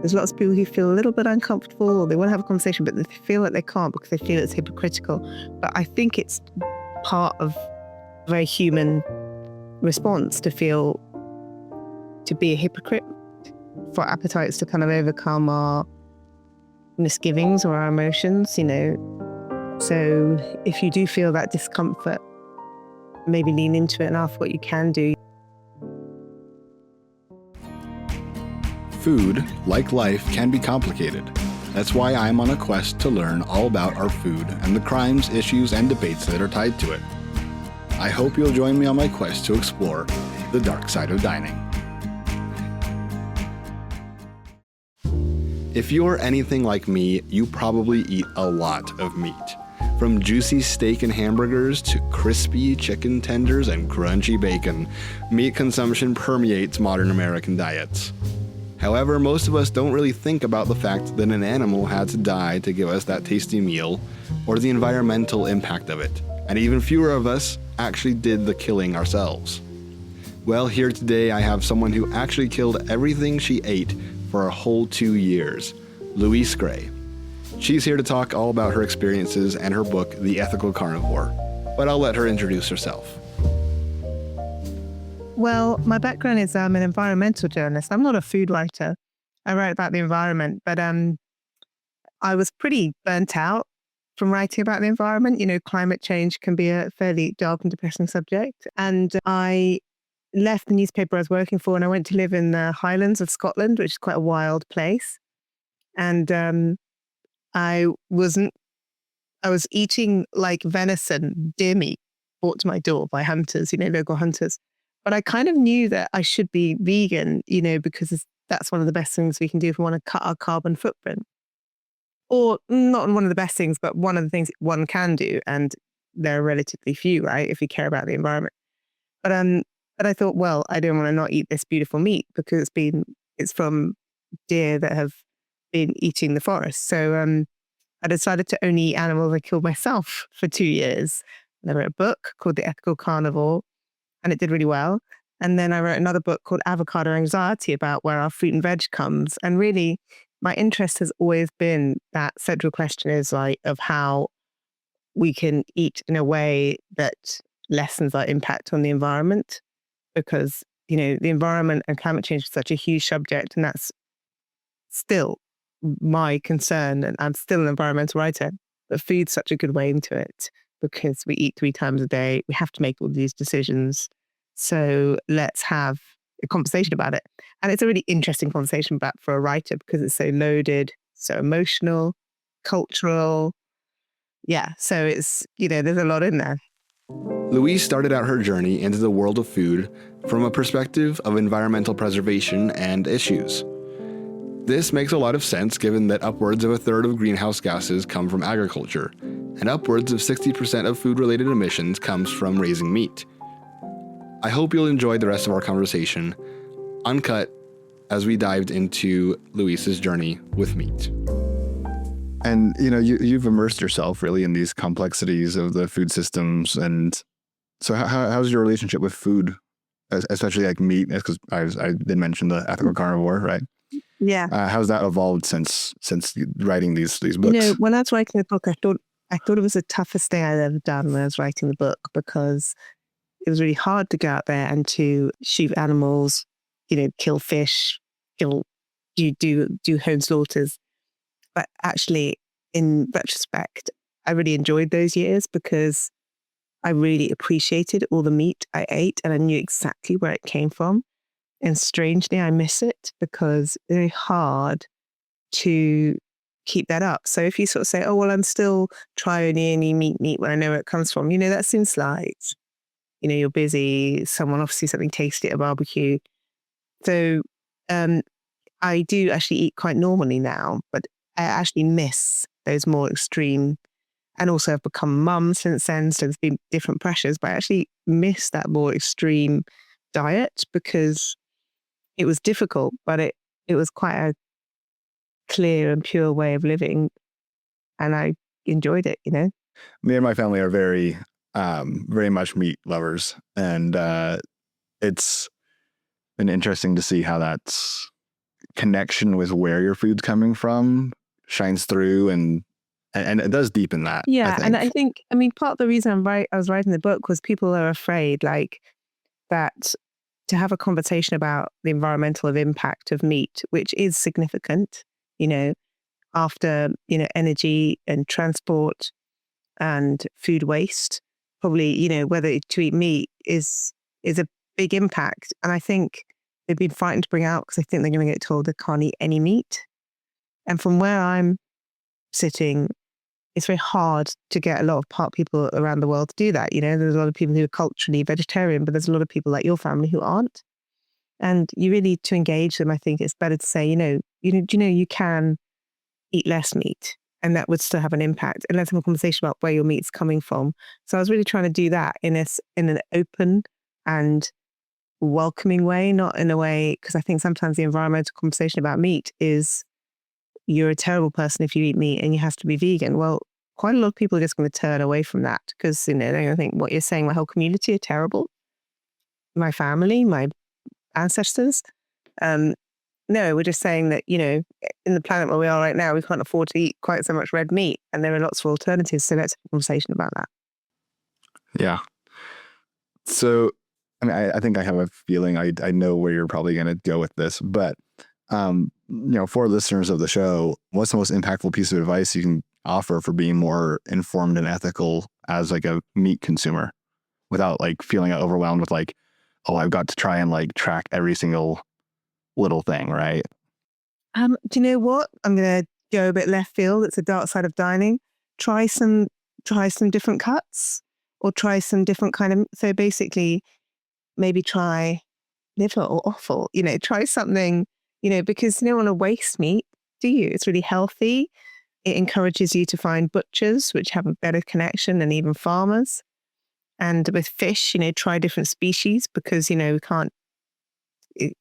There's lots of people who feel a little bit uncomfortable or they want to have a conversation, but they feel like they can't because they feel it's hypocritical. But I think it's part of a very human response to be a hypocrite, for appetites to kind of overcome our misgivings or our emotions, So if you do feel that discomfort, maybe lean into it and ask what you can do. Food, like life, can be complicated. That's why I'm on a quest to learn all about our food and the crimes, issues, and debates that are tied to it. I hope you'll join me on my quest to explore the dark side of dining. If you're anything like me, you probably eat a lot of meat. From juicy steak and hamburgers to crispy chicken tenders and crunchy bacon, meat consumption permeates modern American diets. However, most of us don't really think about the fact that an animal had to die to give us that tasty meal, or the environmental impact of it, and even fewer of us actually did the killing ourselves. Well, here today I have someone who actually killed everything she ate for a whole 2 years, Louise Gray. She's here to talk all about her experiences and her book, The Ethical Carnivore, but I'll let her introduce herself. Well, my background is I'm an environmental journalist. I'm not a food writer. I write about the environment, but I was pretty burnt out from writing about the environment. Climate change can be a fairly dark and depressing subject. And I left the newspaper I was working for and I went to live in the Highlands of Scotland, which is quite a wild place. And I was eating like venison, deer meat, brought to my door by hunters, local hunters. But I kind of knew that I should be vegan, because that's one of the best things we can do if we want to cut our carbon footprint. Or not one of the best things, but one of the things one can do. And there are relatively few, right, if you care about the environment. But I thought, well, I don't want to not eat this beautiful meat because it's from deer that have been eating the forest. So I decided to only eat animals I killed myself for 2 years. And I wrote a book called The Ethical Carnivore, and it did really well. And then I wrote another book called Avocado Anxiety about where our fruit and veg comes. And really, my interest has always been that central question is like of how we can eat in a way that lessens our impact on the environment. Because, the environment and climate change is such a huge subject, and that's still my concern. And I'm still an environmental writer, but food's such a good way into it because we eat 3 times a day. We have to make all these decisions. So let's have a conversation about it. And it's a really interesting conversation for a writer because it's so loaded, so emotional, cultural. Yeah. So it's, there's a lot in there. Louise started out her journey into the world of food from a perspective of environmental preservation and issues. This makes a lot of sense given that upwards of a third of greenhouse gases come from agriculture, and upwards of 60% of food-related emissions comes from raising meat. I hope you'll enjoy the rest of our conversation, uncut, as we dived into Louise's journey with meat. And, you've immersed yourself really in these complexities of the food systems. And so how's your relationship with food, especially like meat? Because I did mention the Ethical Carnivore, right? Yeah. How's that evolved since writing these books? When I was writing the book, I thought it was the toughest thing I'd ever done when I was writing the book because it was really hard to go out there and to shoot animals, kill fish, do home slaughters. But actually, in retrospect, I really enjoyed those years because I really appreciated all the meat I ate and I knew exactly where it came from. And strangely, I miss it because it's very hard to keep that up. So if you sort of say, oh, well, I'm still trying any meat when I know where it comes from, that seems slight. You're busy. Someone obviously something tasty at a barbecue. So I do actually eat quite normally now, but I actually miss those more extreme, and also I've become mum since then. So there's been different pressures, but I actually miss that more extreme diet because it was difficult, but it was quite a clear and pure way of living. And I enjoyed it, Me and my family are very much meat lovers. And it's been interesting to see how that's connection with where your food's coming from shines through, and it does deepen that. Yeah, and I think, I mean, part of the reason I was writing the book was people are afraid, like, that to have a conversation about the environmental impact of meat, which is significant, you know, after, you know, energy and transport and food waste, probably, you know, whether to eat meat is a big impact. And I think they've been frightened to bring out because I think they're going to get told they can't eat any meat. And from where I'm sitting, it's very hard to get a lot of part people around the world to do that. You know, there's a lot of people who are culturally vegetarian, but there's a lot of people like your family who aren't. And you really, to engage them, I think it's better to say, you can eat less meat, and that would still have an impact. And let's have a conversation about where your meat's coming from. So I was really trying to do that in an open and welcoming way, not in a way, because I think sometimes the environmental conversation about meat is you're a terrible person if you eat meat and you have to be vegan. Well, quite a lot of people are just going to turn away from that because, you know, they're going to think what you're saying, my whole community are terrible. My family, my ancestors. No, we're just saying that, you know, in the planet where we are right now, we can't afford to eat quite so much red meat, and there are lots of alternatives. So let's have a conversation about that. Yeah. So, I mean, I think I have a feeling I know where you're probably going to go with this, but, you know, for listeners of the show, what's the most impactful piece of advice you can offer for being more informed and ethical as like a meat consumer without like feeling overwhelmed with like, oh, I've got to try and like track every single little thing, right? Do you know what? I'm going to go a bit left field. It's the dark side of dining. Try some different cuts, or try some different kind of. So basically, maybe try liver or offal. You know, try something. You know, because you don't want to waste meat, do you? It's really healthy. It encourages you to find butchers, which have a better connection, and even farmers. And with fish, you know, try different species because, you know, we can't.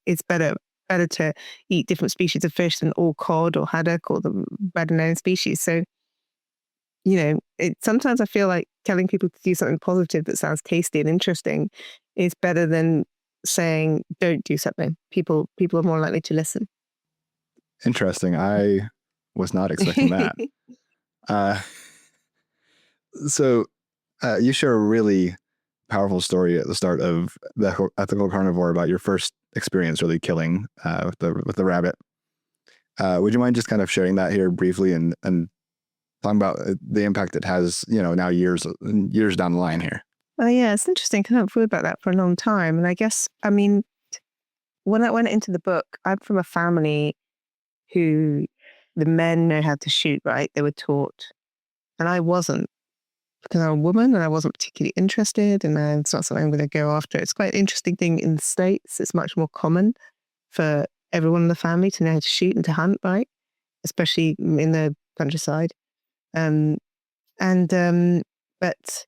It's better to eat different species of fish than all cod or haddock or the better known species. So, you know, sometimes I feel like telling people to do something positive that sounds tasty and interesting is better than saying don't do something. People are more likely to listen. Interesting. I was not expecting that. So you share a really powerful story at the start of the Ethical Carnivore about your first experience really killing with the rabbit. Would you mind just kind of sharing that here briefly and talking about the impact it has, you know, now years down the line here? Oh yeah, it's interesting because I haven't thought about that for a long time. And I guess, I mean, when I went into the book, I'm from a family who the men know how to shoot, right? They were taught. And I wasn't, because I'm a woman and I wasn't particularly interested, and it's not something I'm going to go after. It's quite an interesting thing in the States. It's much more common for everyone in the family to know how to shoot and to hunt, right? Especially in the countryside. But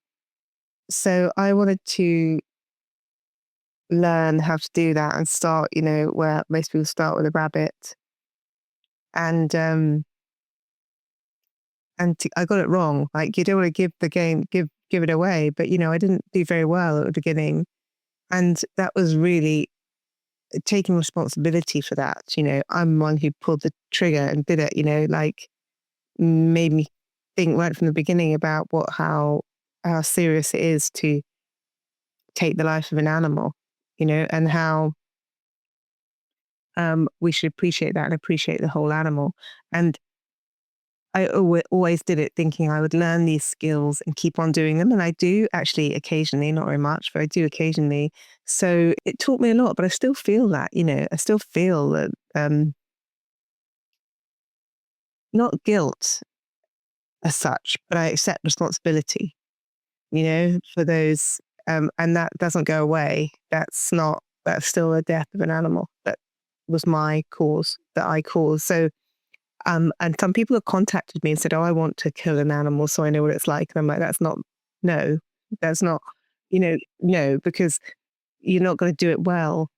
so I wanted to learn how to do that and start, you know, where most people start with a rabbit. And I got it wrong. Like, you don't want to give it away, but you know, I didn't do very well at the beginning, and that was really taking responsibility for that. You know, I'm one who pulled the trigger and did it. You know, like made me think right from the beginning about how serious it is to take the life of an animal. You know, and how we should appreciate that and appreciate the whole animal. And I always did it thinking I would learn these skills and keep on doing them. And I do actually occasionally, not very much, but I do occasionally. So it taught me a lot, but I still feel that, you know, I still feel that, not guilt as such, but I accept responsibility, you know, for those. And that doesn't go away. That's still the death of an animal. That was my cause, that I caused. So, and some people have contacted me and said, oh, I want to kill an animal so I know what it's like. And I'm like, that's not, you know, no, because you're not going to do it well.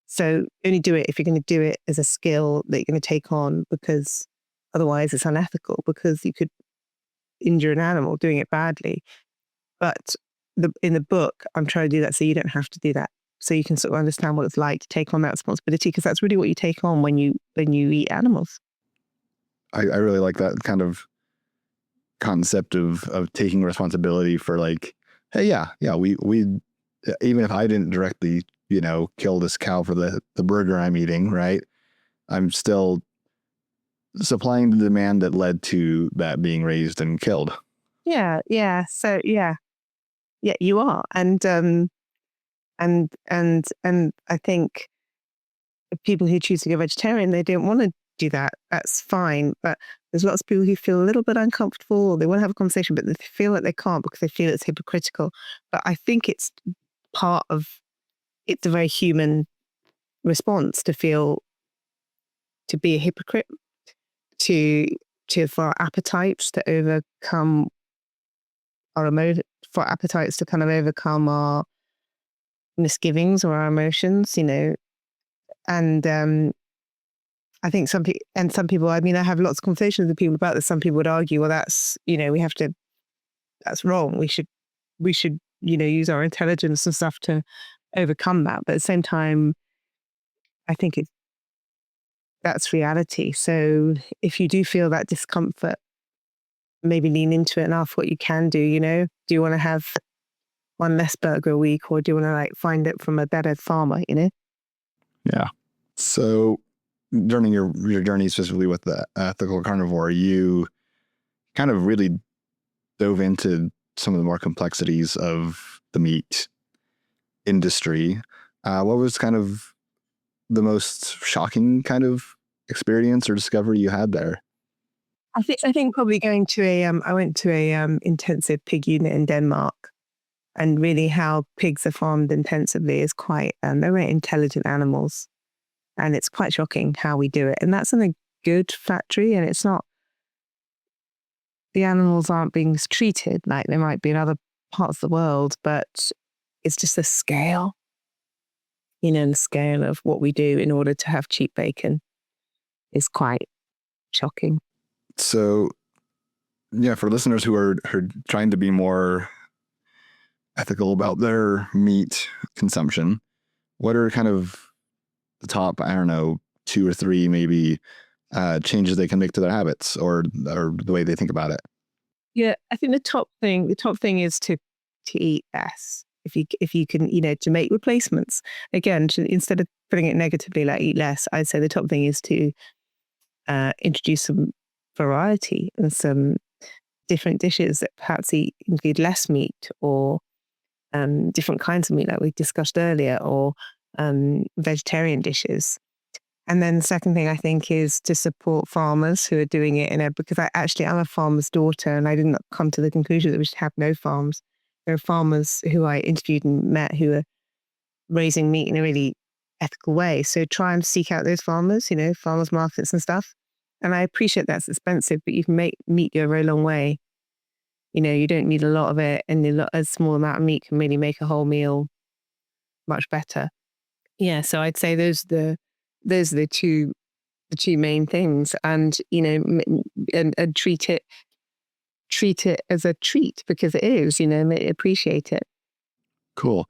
So only do it if you're going to do it as a skill that you're going to take on, because otherwise it's unethical, because you could injure an animal doing it badly. But in the book, I'm trying to do that so you don't have to do that so you can sort of understand what it's like to take on that responsibility, because that's really what you take on when you eat animals. I really like that kind of concept of taking responsibility for like, hey, we even if I didn't directly, kill this cow for the burger I'm eating, right? I'm still supplying the demand that led to that being raised and killed. Yeah. So yeah, you are, and I think people who choose to go vegetarian, they don't want to do that. That's fine, but there's lots of people who feel a little bit uncomfortable, or they want to have a conversation, but they feel like they can't because they feel it's hypocritical. But I think it's a very human response to be a hypocrite, for our appetites to overcome our emotions, for appetites to kind of overcome our misgivings or our emotions, and I think some people, I mean, I have lots of conversations with people about this. Some people would argue, well, that's wrong. We should use our intelligence and stuff to overcome that. But at the same time, I think that's reality. So if you do feel that discomfort, maybe lean into it and ask what you can do. Do you want to have one less burger a week, or do you want to find it from a better farmer? Yeah. So during your journey specifically with the Ethical Carnivore, you kind of really dove into some of the more complexities of the meat industry. What was kind of the most shocking kind of experience or discovery you had there? I think probably going to I went to a intensive pig unit in Denmark, and really how pigs are farmed intensively is quite, they're very intelligent animals, and it's quite shocking how we do it. And that's in a good factory, and it's not, the animals aren't being treated like they might be in other parts of the world, but it's just the scale, the scale of what we do in order to have cheap bacon is quite shocking. So, yeah, for listeners who are trying to be more ethical about their meat consumption, what are kind of the top, I don't know, 2 or 3 maybe changes they can make to their habits or the way they think about it? Yeah, I think the top thing is to eat less. If you can, to make replacements. Again, instead of putting it negatively, like eat less, I'd say the top thing is to introduce some variety and some different dishes that perhaps include less meat, or different kinds of meat, like we discussed earlier, or vegetarian dishes. And then the second thing I think is to support farmers who are doing it because I'm a farmer's daughter, and I didn't come to the conclusion that we should have no farms. There are farmers who I interviewed and met who are raising meat in a really ethical way. So try and seek out those farmers, farmers markets and stuff. And I appreciate that's expensive, but you can make meat go a very long way. You don't need a lot of it, and a small amount of meat can really make a whole meal much better. Yeah, so I'd say those are the two main things, and and treat it as a treat, because it is, appreciate it. Cool.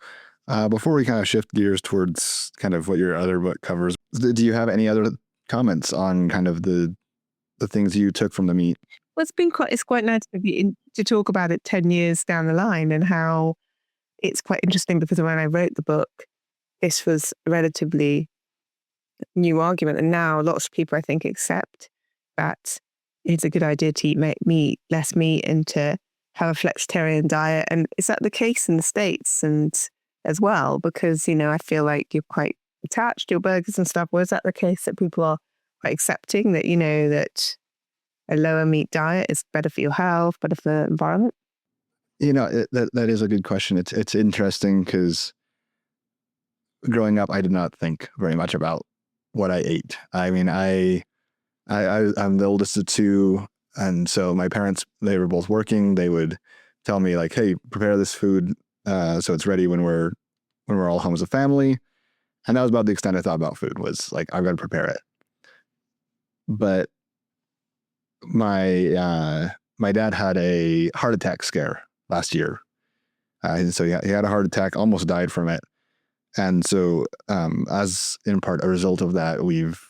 Before we kind of shift gears towards kind of what your other book covers, do you have any other comments on kind of the things you took from the meat? Well, it's quite nice to talk about it 10 years down the line, and how it's quite interesting, because when I wrote the book, this was a relatively new argument, and now lots of people, I think, accept that it's a good idea to eat less meat, and to have a flexitarian diet. And is that the case in the States and as well? Because, I feel like you're quite attached to your burgers and stuff. Or is that the case that people are quite accepting that, that a lower meat diet is better for your health, better for the environment? That is a good question. It's interesting because growing up, I did not think very much about what I ate. I mean, I'm the oldest of 2, and so my parents, they were both working. They would tell me like, "Hey, prepare this food so it's ready when we're all home as a family." And that was about the extent I thought about food, was like, I've got to prepare it. But my dad had a heart attack scare last year. So he had a heart attack, almost died from it. And so as in part a result of that, we've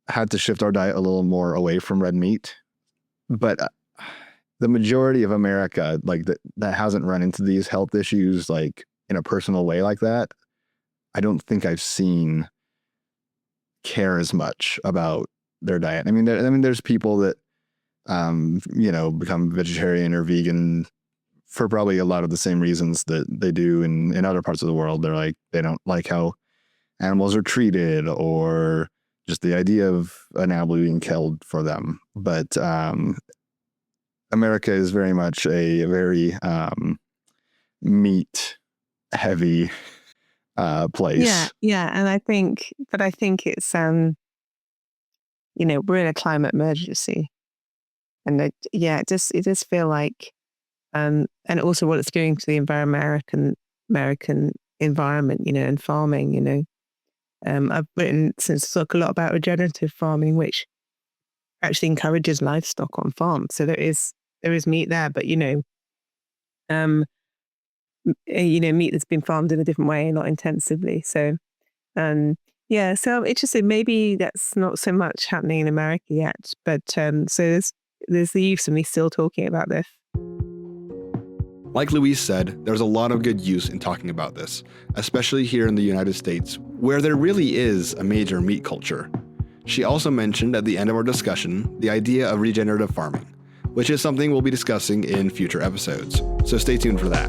had to shift our diet a little more away from red meat. But the majority of America, like that hasn't run into these health issues like in a personal way like that, I don't think I've seen care as much about their diet. I mean, there's people that become vegetarian or vegan for probably a lot of the same reasons that they do in other parts of the world. They're like, they don't like how animals are treated, or just the idea of an animal being killed for them. But America is very much a very meat heavy place. Yeah. And I think it's, we're in a climate emergency. And it does feel like, and also what it's doing to the American environment, and farming, I've written since a lot about regenerative farming, which actually encourages livestock on farms. So there is meat there, but meat that's been farmed in a different way, not intensively. So so it's just maybe that's not so much happening in America yet, but so there's the use of me still talking about this. Like Louise said, there's a lot of good use in talking about this, especially here in the United States, where there really is a major meat culture. She also mentioned at the end of our discussion the idea of regenerative farming, which is something we'll be discussing in future episodes, so stay tuned for that.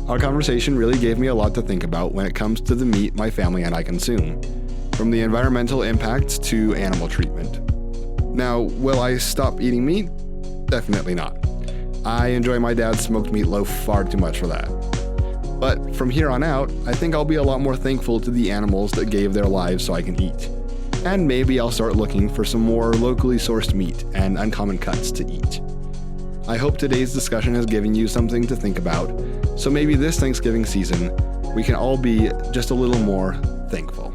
Our conversation really gave me a lot to think about when it comes to the meat my family and I consume, from the environmental impacts to animal treatment. Now, will I stop eating meat? Definitely not. I enjoy my dad's smoked meatloaf far too much for that. But from here on out, I think I'll be a lot more thankful to the animals that gave their lives so I can eat. And maybe I'll start looking for some more locally sourced meat and uncommon cuts to eat. I hope today's discussion has given you something to think about, so maybe this Thanksgiving season, we can all be just a little more thankful.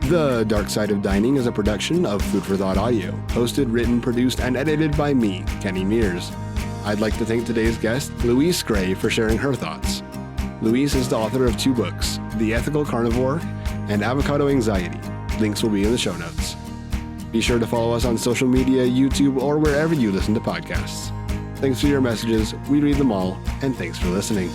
The Dark Side of Dining is a production of Food for Thought Audio, hosted, written, produced, and edited by me, Kenny Mears. I'd like to thank today's guest, Louise Gray, for sharing her thoughts. Louise is the author of 2 books, The Ethical Carnivore and Avocado Anxiety. Links will be in the show notes. Be sure to follow us on social media, YouTube, or wherever you listen to podcasts. Thanks for your messages, we read them all, and thanks for listening.